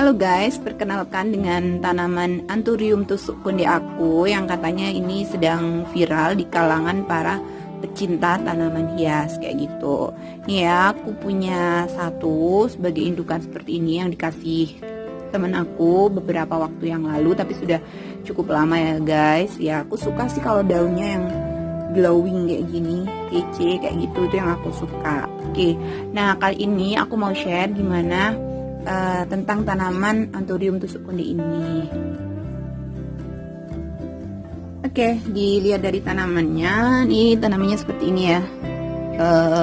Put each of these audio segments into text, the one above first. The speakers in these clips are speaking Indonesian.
Halo guys, perkenalkan dengan tanaman Anthurium tusuk konde aku yang katanya ini sedang viral di kalangan para pecinta tanaman hias kayak gitu. Nih ya, aku punya satu sebagai indukan seperti ini yang dikasih temen aku beberapa waktu yang lalu, tapi sudah cukup lama ya guys. Ya aku suka sih kalau daunnya yang glowing kayak gini, kece kayak gitu, itu yang aku suka. Oke, nah kali ini aku mau share gimana tentang tanaman Anthurium tusuk konde ini. Oke, dilihat dari tanamannya, nih tanamannya seperti ini ya,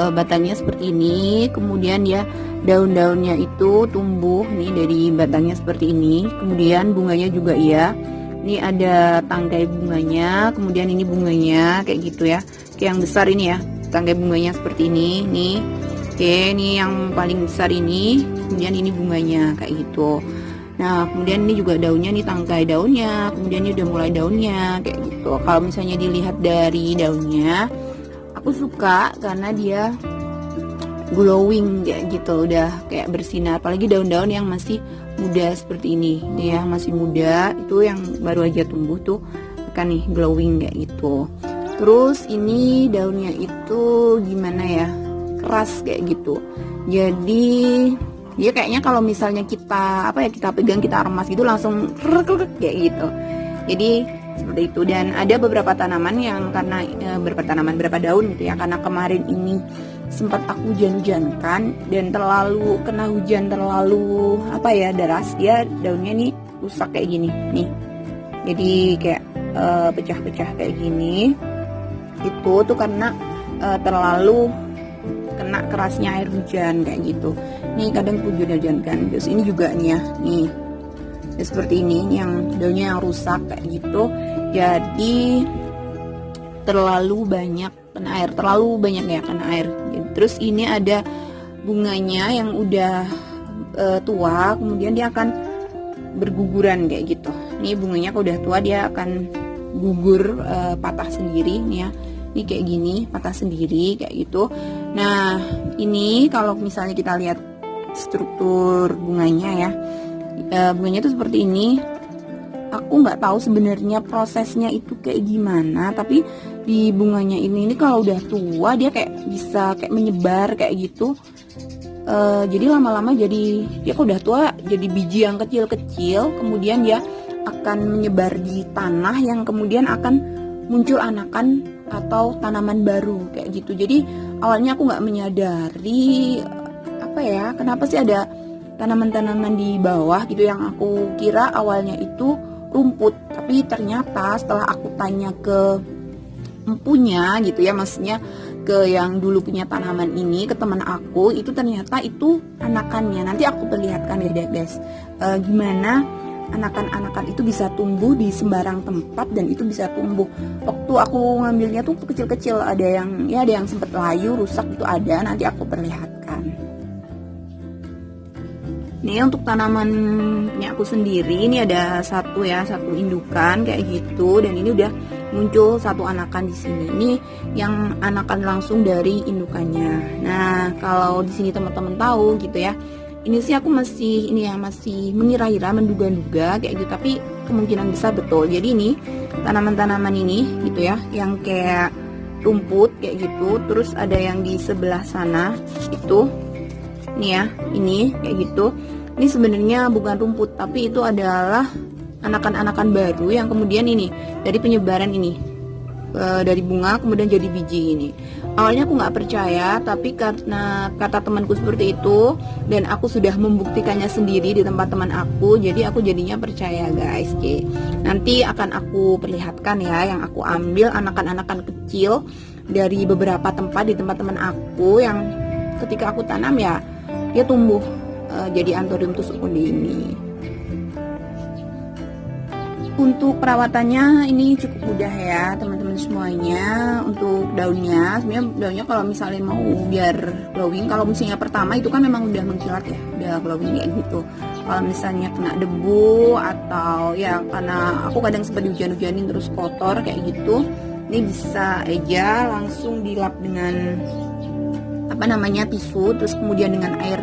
batangnya seperti ini, kemudian ya daun-daunnya itu tumbuh nih dari batangnya seperti ini, kemudian bunganya juga ya, ini ada tangkai bunganya, kemudian ini bunganya kayak gitu ya, kayak yang besar ini ya, tangkai bunganya seperti ini, nih. Oke, ini yang paling besar ini, kemudian ini bunganya kayak gitu. Nah, kemudian ini juga daunnya, nih tangkai daunnya, kemudian ini udah mulai daunnya kayak gitu. Kalau misalnya dilihat dari daunnya, aku suka karena dia glowing kayak gitu, udah kayak bersinar. Apalagi daun-daun yang masih muda seperti ini, ya masih muda, itu yang baru aja tumbuh tuh akan nih glowing kayak gitu. Terus ini daunnya itu gimana ya? Keras kayak gitu, jadi dia kayaknya kalau misalnya kita kita pegang, kita remas gitu langsung kayak gitu. Jadi seperti itu. Dan ada beberapa tanaman yang karena beberapa daun gitu ya, karena kemarin ini sempat aku hujan-hujankan dan terlalu kena hujan terlalu deras, dia daunnya nih rusak kayak gini nih, jadi kayak pecah-pecah kayak gini. Itu tuh karena terlalu kena kerasnya air hujan kayak gitu. Nih kadang hujan kan. Terus ini juga nih ya, nih ya, seperti ini yang daunnya yang rusak kayak gitu. Jadi terlalu banyak kena air, kena air. Terus ini ada bunganya yang udah tua, kemudian dia akan berguguran kayak gitu. Nih bunganya kalau udah tua dia akan gugur, patah sendiri nih ya. Ini kayak gini, patah sendiri kayak gitu. Nah, ini kalau misalnya kita lihat struktur bunganya ya, bunganya tuh seperti ini. Aku nggak tahu sebenarnya prosesnya itu kayak gimana, tapi di bunganya ini kalau udah tua dia kayak bisa kayak menyebar kayak gitu. Jadi lama-lama jadi dia kalau udah tua jadi biji yang kecil-kecil, kemudian dia akan menyebar di tanah yang kemudian akan muncul anakan atau tanaman baru kayak gitu. Jadi awalnya aku nggak menyadari kenapa sih ada tanaman-tanaman di bawah gitu, yang aku kira awalnya itu rumput, tapi ternyata setelah aku tanya ke empunya gitu ya, maksudnya ke yang dulu punya tanaman ini, ke teman aku, itu ternyata itu anakannya. Nanti aku perlihatkan ya guys, gimana anakan-anakan itu bisa tumbuh di sembarang tempat dan itu bisa tumbuh. Waktu aku ngambilnya tuh kecil-kecil, ada yang sempat layu, rusak itu ada, nanti aku perlihatkan. Nih untuk tanaman punya aku sendiri, ini ada satu indukan kayak gitu, dan ini udah muncul satu anakan di sini. Ini yang anakan langsung dari indukannya. Nah, kalau di sini teman-teman tahu gitu ya, ini sih aku masih mengira-ira, menduga-duga kayak gitu, tapi kemungkinan besar betul. Jadi ini tanaman-tanaman ini gitu ya, yang kayak rumput kayak gitu. Terus ada yang di sebelah sana itu, nih ya, ini kayak gitu. Ini sebenarnya bukan rumput, tapi itu adalah anakan-anakan baru yang kemudian ini dari penyebaran ini, dari bunga kemudian jadi biji ini. Awalnya aku nggak percaya, tapi karena kata temanku seperti itu dan aku sudah membuktikannya sendiri di tempat teman aku, jadi aku jadinya percaya guys. Oke, nanti akan aku perlihatkan ya, yang aku ambil anakan-anakan kecil dari beberapa tempat di tempat teman aku, yang ketika aku tanam ya dia tumbuh jadi Anthurium tusuk konde ini. Untuk perawatannya ini cukup mudah ya teman-teman semuanya. Untuk daunnya, sebenarnya daunnya kalau misalnya mau biar glowing, kalau musimnya pertama itu kan memang udah mengkilat ya, udah glowing kayak gitu. Kalau misalnya kena debu atau ya karena aku kadang sempat hujan-hujanin terus kotor kayak gitu, ini bisa aja langsung dilap dengan tisu, terus kemudian dengan air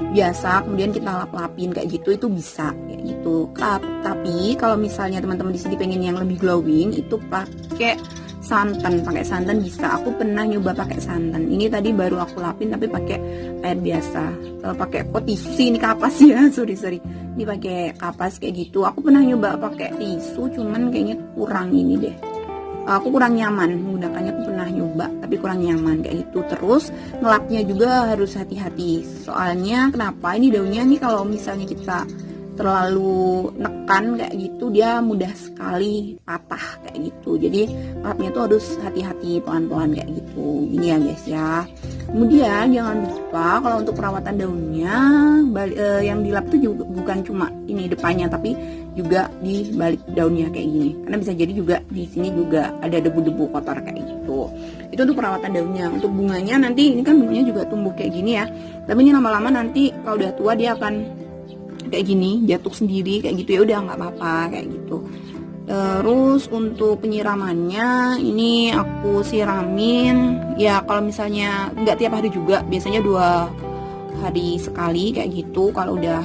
biasa kemudian kita lap-lapin kayak gitu, itu bisa kayak gitu. Tapi kalau misalnya teman-teman di sini pengen yang lebih glowing, itu pakai santan bisa. Aku pernah nyoba pakai santan. Ini tadi baru aku lapin tapi pakai air biasa. Pakai tisu, ini kapas ya. sorry. Ini pakai kapas kayak gitu. Aku pernah nyoba pakai tisu, cuman kayaknya kurang ini deh. Aku kurang nyaman menggunakannya. Aku pernah nyoba tapi kurang nyaman kayak gitu. Terus ngelapnya juga harus hati-hati. Soalnya kenapa? Ini daunnya nih kalau misalnya kita terlalu nekan kayak gitu, dia mudah sekali patah kayak gitu. Jadi lapnya tuh harus hati-hati, pelan-pelan kayak gitu. Ini ya guys ya. Kemudian jangan lupa kalau untuk perawatan daunnya, yang dilap tuh juga bukan cuma ini depannya, tapi juga di balik daunnya kayak gini. Karena bisa jadi juga di sini juga ada debu-debu kotor kayak gitu. Itu untuk perawatan daunnya. Untuk bunganya nanti, ini kan bunganya juga tumbuh kayak gini ya. Tapi ini lama-lama nanti kalau udah tua dia akan kayak gini, jatuh sendiri kayak gitu, ya udah nggak apa-apa kayak gitu. Terus untuk penyiramannya ini aku siramin ya, kalau misalnya nggak tiap hari juga, biasanya 2 hari sekali kayak gitu. Kalau udah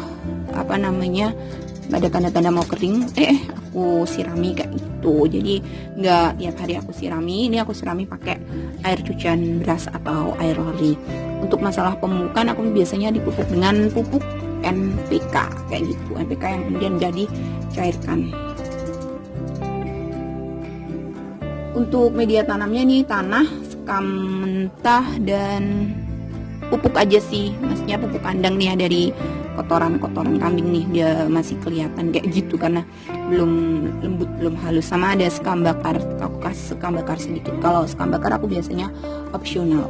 ada tanda-tanda mau kering, aku sirami kayak gitu. Jadi nggak tiap hari aku sirami. Ini aku sirami pakai air cucian beras atau air lori. Untuk masalah pemupukan, aku biasanya dipupuk dengan pupuk NPK kayak gitu. NPK yang kemudian jadi cairkan. Untuk media tanamnya ini tanah, sekam mentah, dan pupuk aja sih. Maksudnya pupuk kandang nih ya, dari kotoran kambing nih, dia masih kelihatan kayak gitu karena belum lembut, belum halus. Sama ada sekam bakar, aku kasih sekam bakar sedikit. Kalau sekam bakar aku biasanya opsional.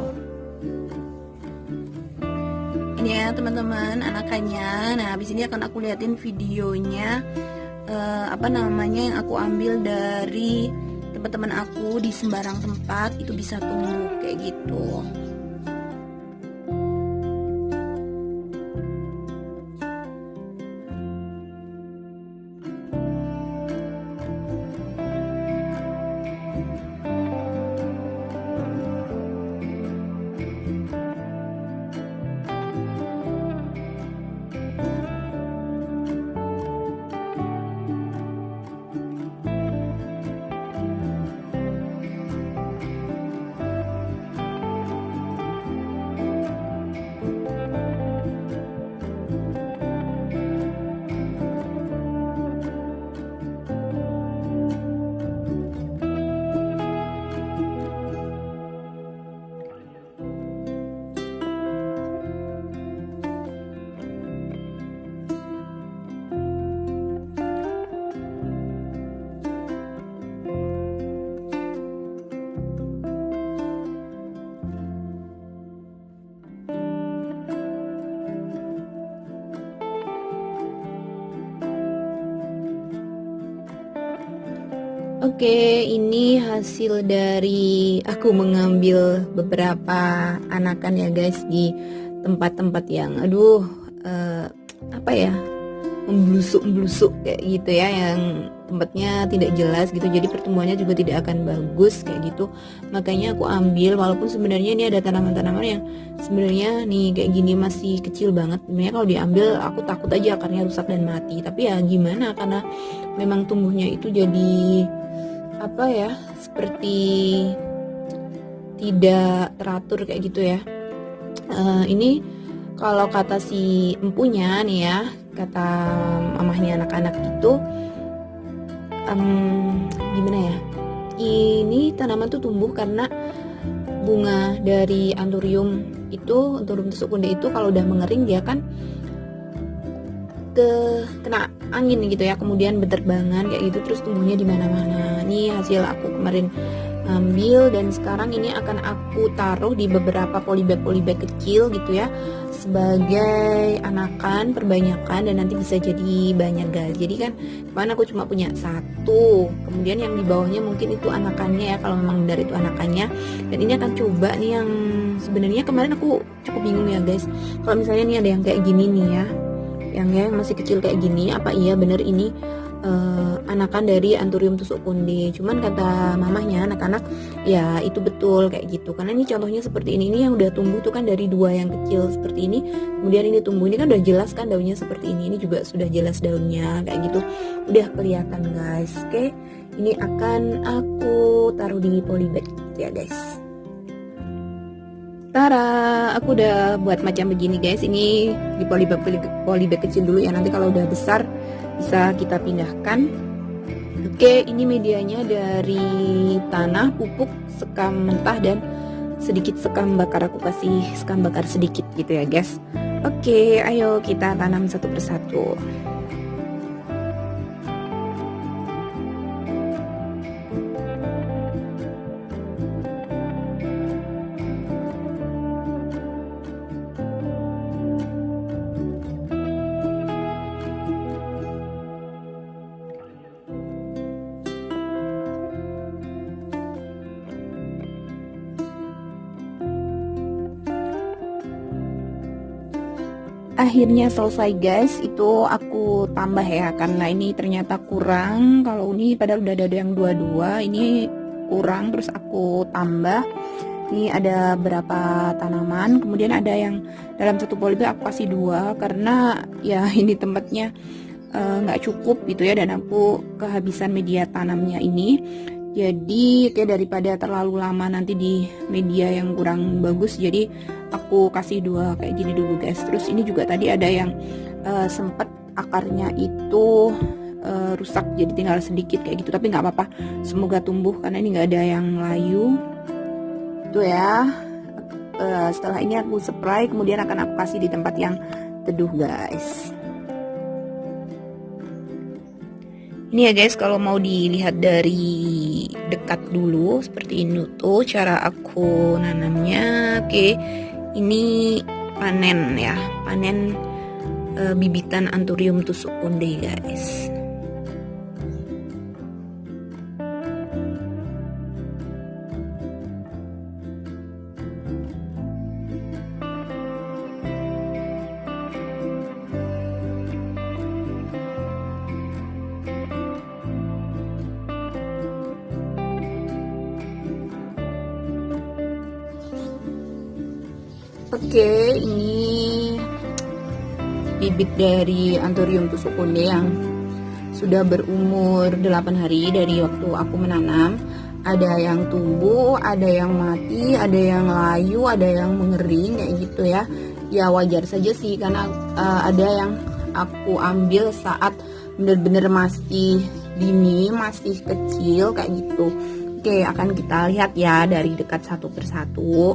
Ini ya teman-teman anakannya. Nah habis ini akan aku liatin videonya yang aku ambil dari teman-teman aku di sembarang tempat itu bisa tumbuh kayak gitu. Oke, ini hasil dari aku mengambil beberapa anakan ya guys, di tempat-tempat yang memblusuk kayak gitu ya, yang tempatnya tidak jelas gitu, jadi pertumbuhannya juga tidak akan bagus kayak gitu. Makanya aku ambil, walaupun sebenarnya ini ada tanaman-tanaman yang sebenarnya nih kayak gini masih kecil banget. Sebenarnya kalau diambil aku takut aja akarnya rusak dan mati, tapi ya gimana, karena memang tumbuhnya itu jadi seperti tidak teratur kayak gitu ya. Ini kalau kata si empunya nih ya, kata mamahnya anak-anak itu gimana ya, ini tanaman tuh tumbuh karena bunga dari anthurium tusuk kunde itu kalau udah mengering dia kan kena angin gitu ya, kemudian berterbangan kayak gitu, terus tumbuhnya di mana-mana. Ini hasil aku kemarin ambil, dan sekarang ini akan aku taruh di beberapa polybag kecil gitu ya, sebagai anakan perbanyakan, dan nanti bisa jadi banyak guys. Jadi kan kemarin aku cuma punya 1, kemudian yang di bawahnya mungkin itu anakannya ya, kalau memang dari itu anakannya. Dan ini akan coba nih, yang sebenarnya kemarin aku cukup bingung ya guys, kalau misalnya nih ada yang kayak gini nih ya, yang masih kecil kayak gini, apa iya bener ini anakan dari Anthurium tusuk konde. Cuman kata mamahnya anak-anak ya itu betul kayak gitu, karena ini contohnya seperti ini yang udah tumbuh tuh kan dari 2 yang kecil seperti ini, kemudian ini tumbuh, ini kan udah jelas kan daunnya seperti ini juga sudah jelas daunnya kayak gitu, udah kelihatan guys. Oke, ini akan aku taruh di polybag ya guys. Tara, aku udah buat macam begini guys. Ini di polybag kecil dulu ya, nanti kalau udah besar bisa kita pindahkan. Oke, ini medianya dari tanah, pupuk, sekam mentah, dan sedikit sekam bakar. Aku kasih sekam bakar sedikit gitu ya guys. Oke, ayo kita tanam satu persatu. Akhirnya selesai guys, itu aku tambah ya karena ini ternyata kurang. Kalau ini padahal udah ada yang 22, ini kurang, terus aku tambah. Ini ada berapa tanaman, kemudian ada yang dalam satu polybag aku kasih 2 karena ya ini tempatnya nggak cukup gitu ya, dan aku kehabisan media tanamnya ini. Jadi kayak daripada terlalu lama nanti di media yang kurang bagus, jadi aku kasih 2 kayak gini dulu guys. Terus ini juga tadi ada yang sempet akarnya itu rusak, jadi tinggal sedikit kayak gitu, tapi nggak apa-apa, semoga tumbuh karena ini nggak ada yang layu tuh ya. Setelah ini aku spray, kemudian akan aku kasih di tempat yang teduh guys. Ini ya guys, kalau mau dilihat dari dekat dulu seperti ini tuh cara aku nanamnya. Oke, ini panen ya, panen bibitan Anthurium tusuk konde guys. Oke, ini bibit dari Anthurium tusuk konde yang sudah berumur 8 hari dari waktu aku menanam. Ada yang tumbuh, ada yang mati, ada yang layu, ada yang mengering kayak gitu ya. Ya wajar saja sih karena ada yang aku ambil saat benar-benar masih dini, masih kecil kayak gitu. Oke, akan kita lihat ya dari dekat satu persatu.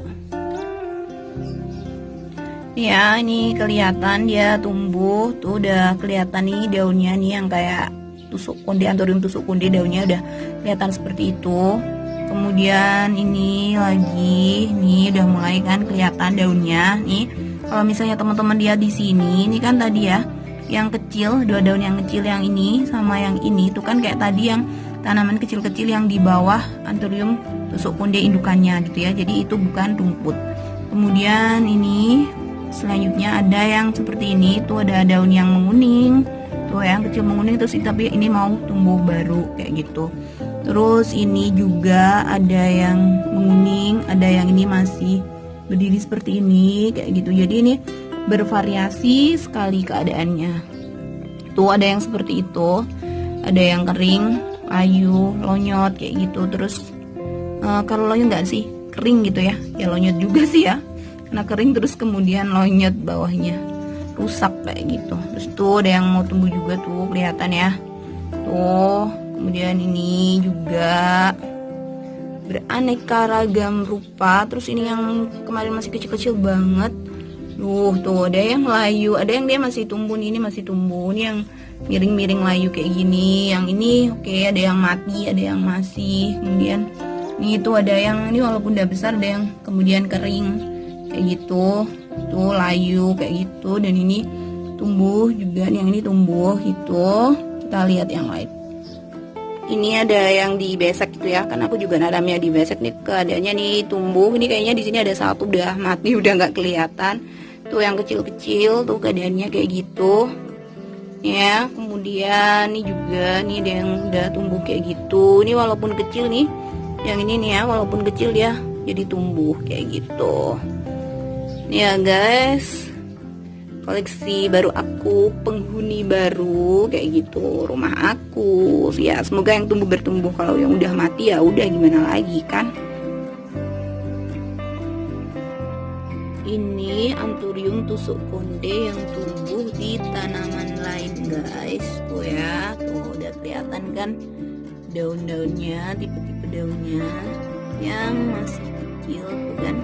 Ya, ini kelihatan dia tumbuh tuh, udah kelihatan nih daunnya nih yang kayak tusuk konde, Anthurium tusuk konde, daunnya udah kelihatan seperti itu. Kemudian ini lagi nih udah mulai kan kelihatan daunnya nih. Kalau misalnya teman-teman lihat di sini, ini kan tadi ya yang kecil, 2 daun yang kecil yang ini sama yang ini tuh kan kayak tadi yang tanaman kecil-kecil yang di bawah Anthurium tusuk konde indukannya gitu ya. Jadi itu bukan rumput. Kemudian ini selanjutnya ada yang seperti ini tuh, ada daun yang menguning tuh, yang kecil menguning, terus tapi ini mau tumbuh baru kayak gitu. Terus ini juga ada yang menguning, ada yang ini masih berdiri seperti ini kayak gitu. Jadi ini bervariasi sekali keadaannya. Tuh ada yang seperti itu, ada yang kering, layu, lonyot kayak gitu. Terus kalau lonyot enggak sih, kering gitu ya, ya lonyot juga sih ya. Nah kering terus kemudian lonyot bawahnya, rusak kayak gitu. Terus tuh ada yang mau tumbuh juga tuh kelihatan ya. Tuh kemudian ini juga beraneka ragam rupa. Terus ini yang kemarin masih kecil-kecil banget. Tuh ada yang layu, ada yang dia masih tumbuh nih, ini masih tumbuh. Ini yang miring-miring layu kayak gini. Yang ini oke, ada yang mati, ada yang masih. Kemudian ini tuh ada yang ini walaupun udah besar, ada yang kemudian kering kayak gitu. Tuh layu kayak gitu. Dan ini tumbuh juga, yang ini tumbuh gitu. Kita lihat yang lain. Ini ada yang di besek gitu ya, karena aku juga nanamnya di besek nih. Keadaannya nih tumbuh, ini kayaknya di sini ada satu udah mati, udah nggak kelihatan. Tuh yang kecil-kecil tuh keadaannya kayak gitu. ya. Kemudian ini juga nih ada yang udah tumbuh kayak gitu. Ini walaupun kecil nih, yang ini nih ya, walaupun kecil dia jadi tumbuh kayak gitu. Ini ya guys, koleksi baru aku, penghuni baru kayak gitu rumah aku. Ya semoga yang tumbuh bertumbuh, kalau yang udah mati ya udah, gimana lagi kan. Ini Anthurium tusuk konde yang tumbuh di tanaman lain guys. Tuh ya, tuh udah kelihatan kan daun-daunnya, tipe-tipe daunnya yang masih kecil tuh kan.